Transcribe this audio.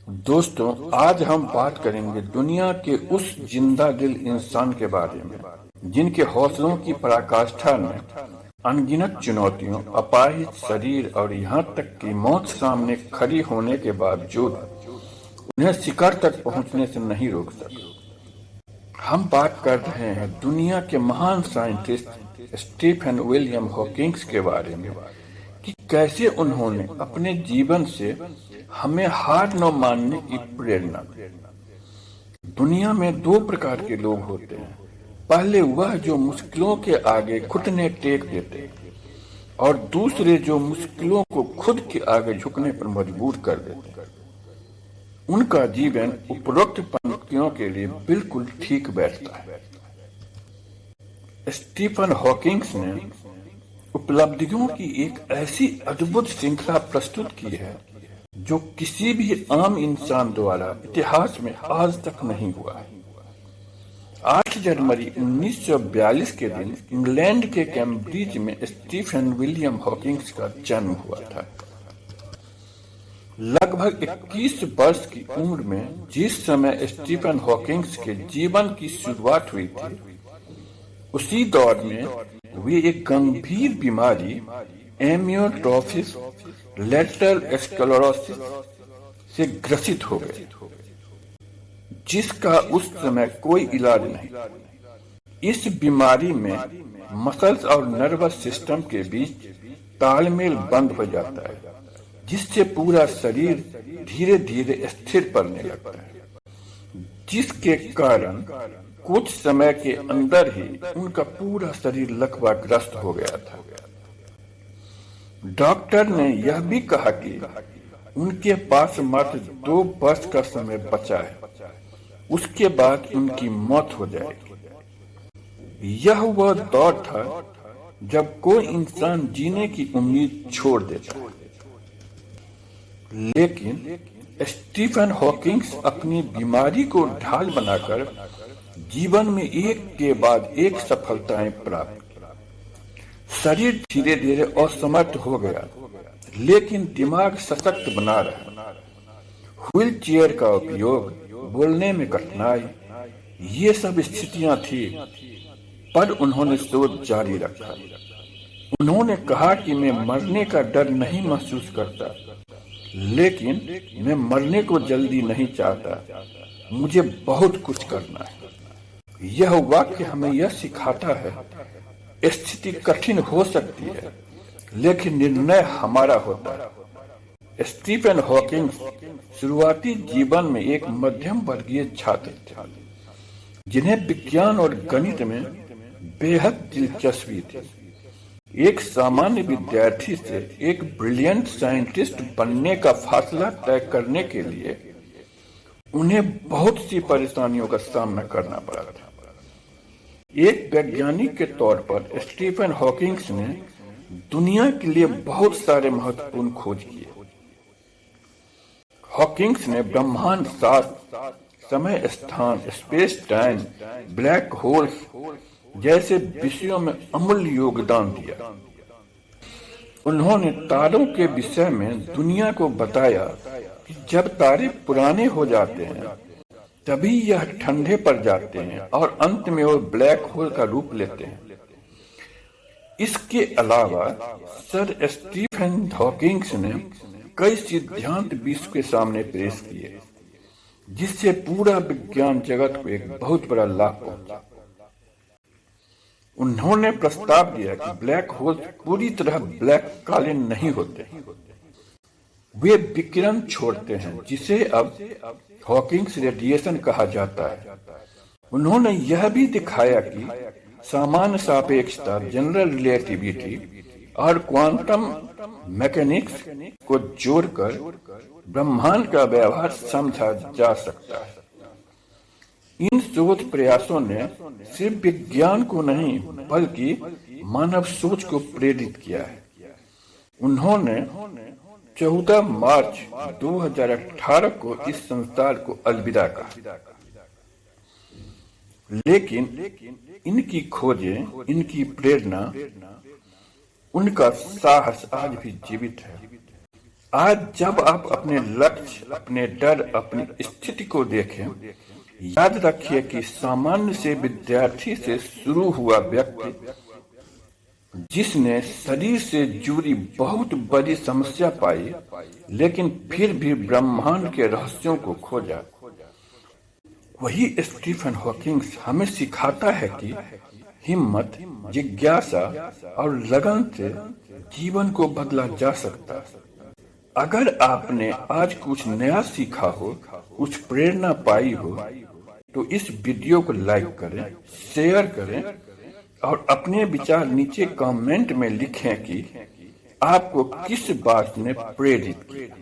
दोस्तों, आज हम बात करेंगे दुनिया के उस जिंदा दिल इंसान के बारे में जिनके हौसलों की पराकाष्ठा में अनगिनत चुनौतियों, अपाहिज शरीर और यहाँ तक कि मौत सामने खड़ी होने के बावजूद उन्हें शिखर तक पहुंचने से नहीं रोक सका। हम बात कर रहे हैं दुनिया के महान साइंटिस्ट स्टीफन विलियम हॉकिंग्स के बारे में कि कैसे उन्होंने अपने जीवन से हमें हार न मानने की प्रेरणा दी। दुनिया में दो प्रकार के लोग होते हैं। पहले वह जो मुश्किलों के आगे घुटने टेक देते और दूसरे जो मुश्किलों को खुद के आगे झुकने पर मजबूर कर देते। उनका जीवन उपरोक्त पंक्तियों के लिए बिल्कुल ठीक बैठता है। स्टीफन हॉकिंग्स ने उपलब्धियों की एक ऐसी अद्भुत श्रृंखला प्रस्तुत की है जो किसी भी आम इंसान द्वारा इतिहास में आज तक नहीं हुआ है। 8 जनवरी 1942 के दिन इंग्लैंड के कैम्ब्रिज में स्टीफन विलियम हॉकिंग्स का जन्म हुआ था। लगभग 21 वर्ष की उम्र में जिस समय स्टीफन हॉकिंग्स के जीवन की शुरुआत हुई थी, उसी दौर में वे एक गंभीर बीमारी एमियोट्रोफिक लेटरल स्क्लेरोसिस से ग्रसित हो गए, जिसका उस समय कोई इलाज नहीं। इस बीमारी में मसल्स और नर्वस सिस्टम के बीच तालमेल बंद हो जाता है, जिससे पूरा शरीर धीरे धीरे स्थिर पड़ने लगता है, जिसके कारण कुछ समय के अंदर ही उनका पूरा शरीर लकवाग्रस्त हो गया था। डॉक्टर ने यह भी कहा कि उनके पास मात्र 2 वर्ष का समय बचा है, उसके बाद उनकी मौत हो जाएगी। यह वह दौर था जब कोई इंसान जीने की उम्मीद छोड़ देता है। लेकिन स्टीफन हॉकिंग्स अपनी बीमारी को ढाल बनाकर जीवन में एक के बाद एक सफलताएं प्राप्त की। शरीर धीरे धीरे असमर्थ हो गया, लेकिन दिमाग सशक्त बना रहा। व्हील चेयर का उपयोग, बोलने में कठिनाई, ये सब स्थितियां थी, पर उन्होंने शोध जारी रखा। उन्होंने कहा कि मैं मरने का डर नहीं महसूस करता, लेकिन मैं मरने को जल्दी नहीं चाहता। मुझे बहुत कुछ करना है। यह वाक्य हमें यह सिखाता है, स्थिति कठिन हो सकती है, लेकिन निर्णय हमारा होता है। स्टीफन हॉकिंग्स शुरुआती जीवन में एक मध्यम वर्गीय छात्र थे, जिन्हें विज्ञान और गणित में बेहद दिलचस्पी थी। एक सामान्य विद्यार्थी से एक ब्रिलियंट साइंटिस्ट बनने का फासला तय करने के लिए उन्हें बहुत सी परेशानियों का सामना करना पड़ा था। एक वैज्ञानिक के तौर पर स्टीफन हॉकिंग्स ने दुनिया के लिए बहुत सारे महत्वपूर्ण खोज किए। हॉकिंग्स ने ब्रह्मांड शास्त्र, समय स्थान, स्पेस टाइम, ब्लैक होल्स जैसे विषयों में अमूल्य योगदान दिया। उन्होंने तारों के विषय में दुनिया को बताया कि जब तारे पुराने हो जाते हैं, तभी यह ठंडे पड़ जाते हैं और अंत में वो ब्लैक होल का रूप लेते हैं। इसके अलावा सर स्टीफन हॉकिंग्स ने कई सिद्धांत विश्व के सामने पेश किए, जिससे पूरा विज्ञान जगत को एक बहुत बड़ा लाभ पहुंचा। उन्होंने प्रस्ताव दिया कि ब्लैक होल पूरी तरह ब्लैक काले नहीं होते, वे विकिरण छोड़ते हैं, जिसे अब हॉकिंग्स रेडिएशन कहा जाता है। उन्होंने यह भी दिखाया कि सामान्य सापेक्षता, जनरल रिलेटिविटी और क्वांटम मैकेनिक्स को जोड़कर ब्रह्मांड का व्यवहार समझा जा सकता है। इन शोध प्रयासों ने सिर्फ विज्ञान को नहीं, बल्कि मानव सोच को प्रेरित किया है। उन्होंने 14 मार्च 2018 को इस संसार को अलविदा कहा। लेकिन इनकी खोजें, इनकी प्रेरणा, उनका साहस आज भी जीवित है। आज जब आप अपने लक्ष्य, अपने डर, अपनी स्थिति को देखें, याद रखिए कि सामान्य से विद्यार्थी से शुरू हुआ व्यक्ति जिसने शरीर से जुड़ी बहुत बड़ी समस्या पाई, लेकिन फिर भी ब्रह्मांड के रहस्यों को खोजा, वही स्टीफन हॉकिंग हमें सिखाता है कि हिम्मत, जिज्ञासा और लगन से जीवन को बदला जा सकता है। अगर आपने आज कुछ नया सीखा हो, कुछ प्रेरणा पाई हो, तो इस वीडियो को लाइक करें, शेयर करें और अपने विचार नीचे कमेंट में लिखें कि आपको किस बात ने प्रेरित किया।